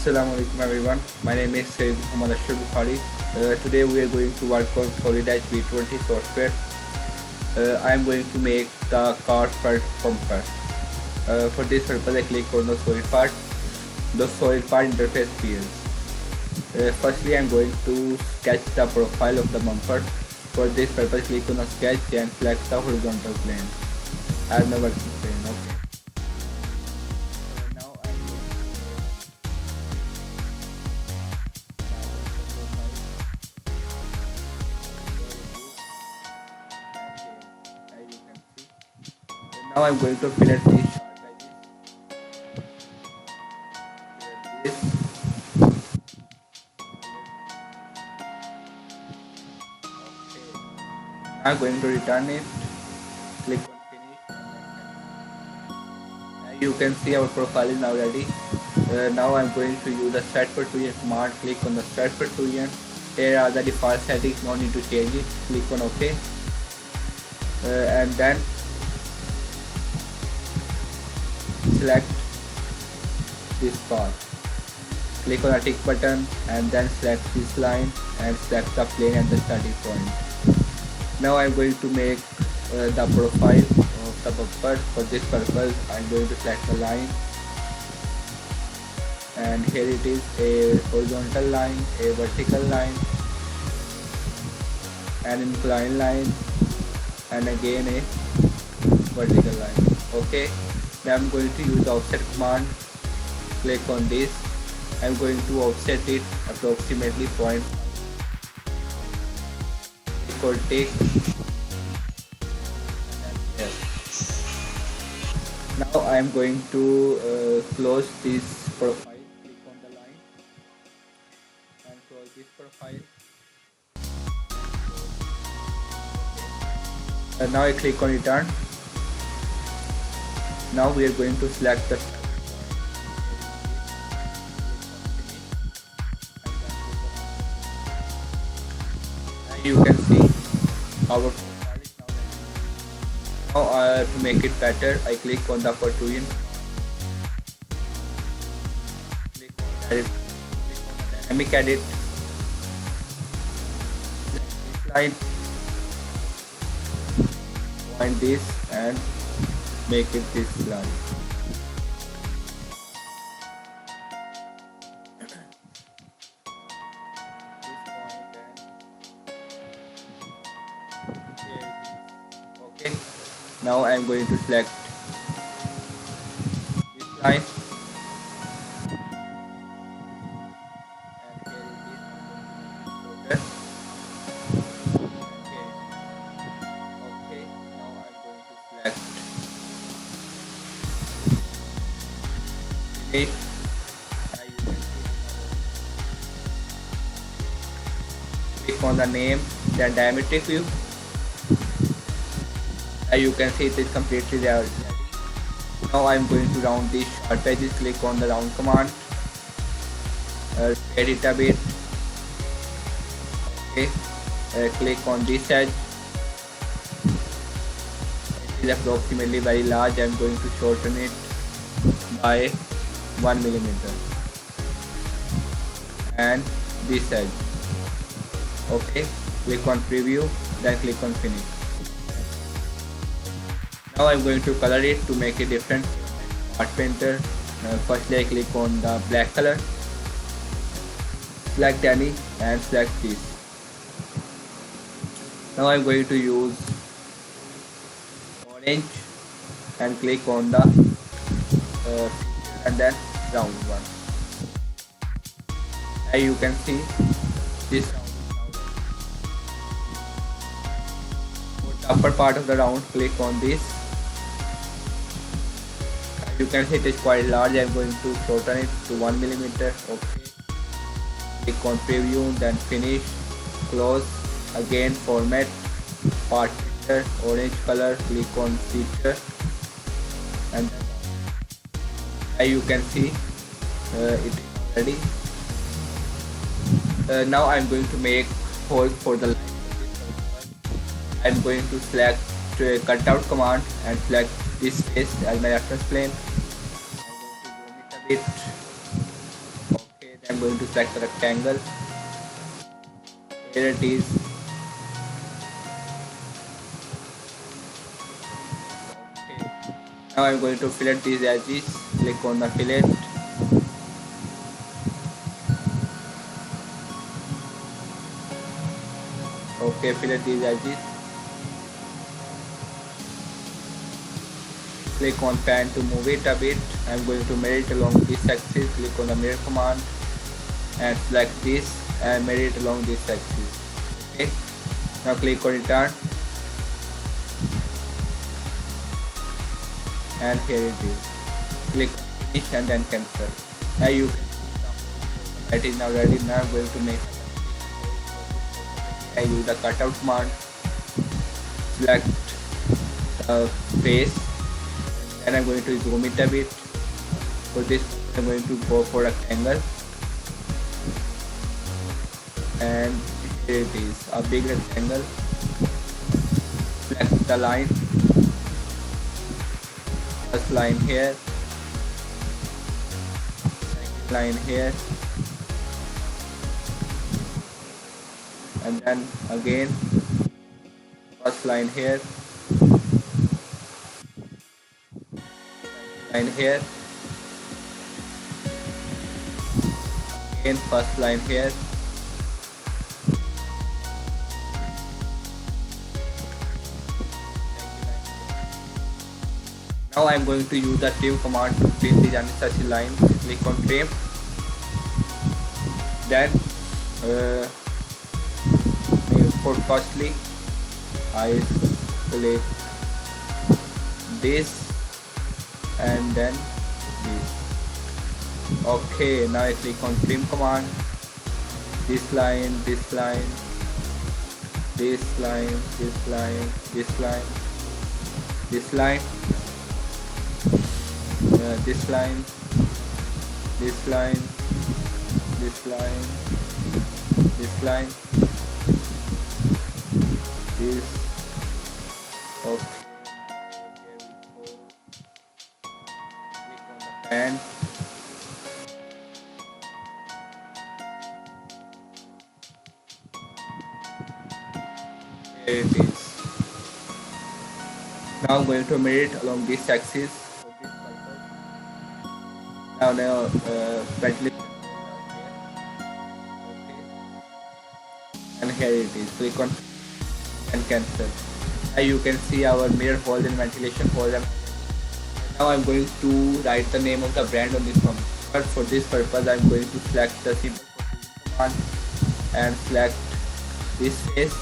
Assalamu alaikum everyone. My name is Sayyid Muhammad Ashraf Bukhari. Today we are going to work on Solid Edge V20 software. I am going to make the car part from first. For this purpose I click on the solid part. The solid part interface appears. Firstly I am going to sketch the profile of the bumper. For this purpose click on the sketch and select the horizontal plane as my working plane. Okay. Now I am going as you can see. Now I'm going to fill these short edges. I'm going to return it. Click on finish. As you can see, our profile is now ready. Now I'm going to use the set per two command. Click on the set per two. Here are the default settings. No need to change it. Click on OK, and then select this part. Click on the tick button and then select this line and select the plane at the starting point. Now I'm going to make the profile of the bumper. For this purpose I'm going to select the line, and here it is, a horizontal line, a vertical line, an inclined line, and again a vertical line. Okay, now I'm going to use the offset command. Click on this. I'm going to offset it approximately point. Take. Yes. Now I am going to close this profile. Click on the line and close this profile. And now I click on return. Now we are going to select the you can see our profile is now ready. Now to make it better, I click on the protrusion. Click on edit. Click on the dynamic edit. This line. Find this and make it this line. Okay, now I am going to select this line, and here it is. Okay, now I am going to select finish. Click on the name, then diametric view. As you can see, it is completely ready. Now I am going to round these short edges. Click on the round command. Edit a bit. Okay. Click on this edge. It is approximately very large. I am going to shorten it by 1 millimeter. And this edge. Okay. Click on preview. Then click on finish. Now I'm going to color it to make it different. Art painter. Firstly I click on the black color. Select any and select this. Now I'm going to use orange and click on the and then round one. As you can see, this round is now for the upper part of the round, click on this. You can see it is quite large. I am going to shorten it to 1 millimeter. Okay. Click on preview, then finish, close, again format, part picture, orange color, click on feature, and as you can see it is ready. Now I am going to make holes for the line. I am going to select cutout command and select this face as my reference plane. I'm going to zoom it a bit. I'm going to select the rectangle. Here it is. Okay. Now I'm going to fillet these edges. Click on the fillet. Okay, fillet these edges. Click on pan to move it a bit. I'm going to mirror it along this axis. Click on the mirror command and select this and mirror it along this axis. Okay. Now click on return. And here it is. Click on finish and then cancel. Now you can see that is now ready. Now I'm going to make. I use the cutout command. Select the face. And I'm going to zoom it a bit. For this I'm going to go for rectangle, and here it is, a big rectangle. Select the line, first line here, second line here, and then again first line here, line here, again first line here, now I am going to use the trim command to trim the such a line. Click on trim, then for firstly I select this and then this. Okay, now I click on trim command. This line, this line, this line, this line, this line, this line, this line, this line, this line, this line, this. Okay. And here it is. Now I'm going to mirror it along this axis for this purpose. Now ventily. Okay. And here it is. Click on and cancel. Now you can see our mirror holes and ventilation holes. Now I'm going to write the name of the brand on this one. But for this purpose I'm going to select the simple command and select this face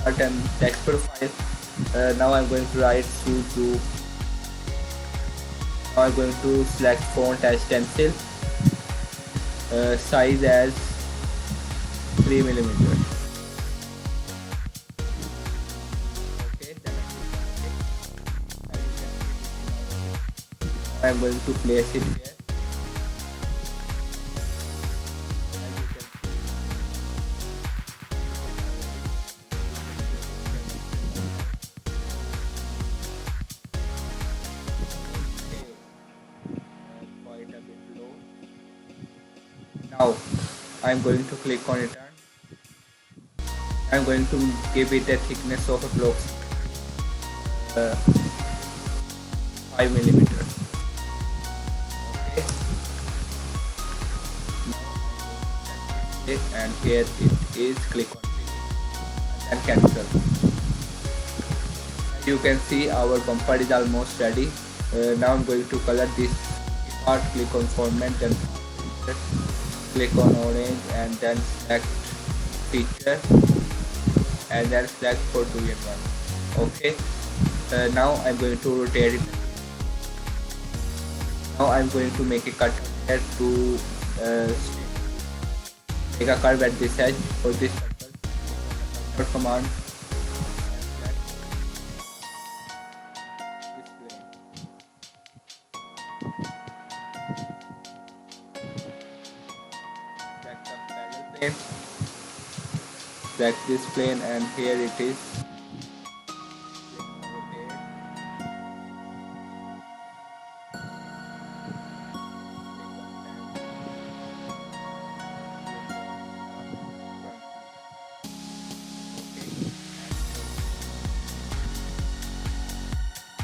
and text profile. Now I'm going to write to. Now I'm going to select font as stencil, size as 3mm. I'm going to place it here. Quite a bit low. Now I'm going to click on return. I'm going to give it a thickness of approximately 5mm. And here it is. Click on finish and cancel. You can see our bumper is almost ready. Now I'm going to color this part. Click on format, then click on orange and then select feature and then select for 2-in-1. Okay. Now I'm going to rotate it. Now I'm going to make a cut here to make a curve at this edge. For this purpose, command select the parallel plane, select this plane, and here it is.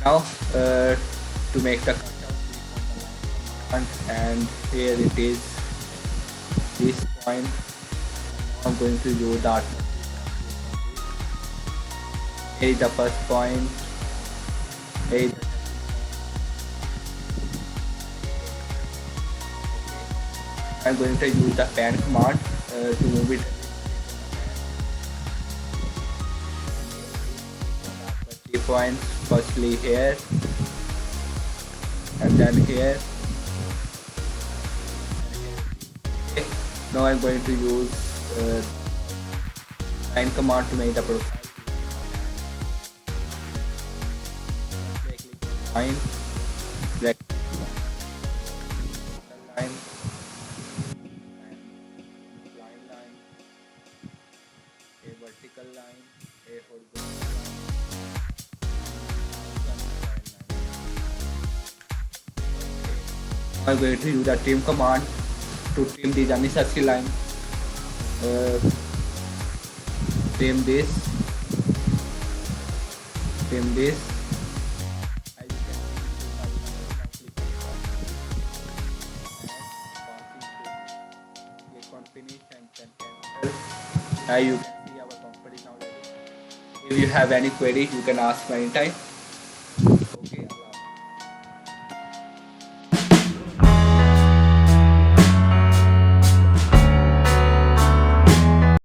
Now to make the cutout, and here it is, this point. I'm going to use that. Here is the first point. Here is I'm going to use the pan command to move it 3 points, firstly here and then here. Okay. Now I'm going to use line command to make the profile. Line, line, line, a vertical line, a horizontal line. I'm going to use the trim command to trim these unnecessary line. Trim this, trim this. As you can see, click on finish and then cancel. Now you can see our comfort is now ready. If you have any query, you can ask me anytime.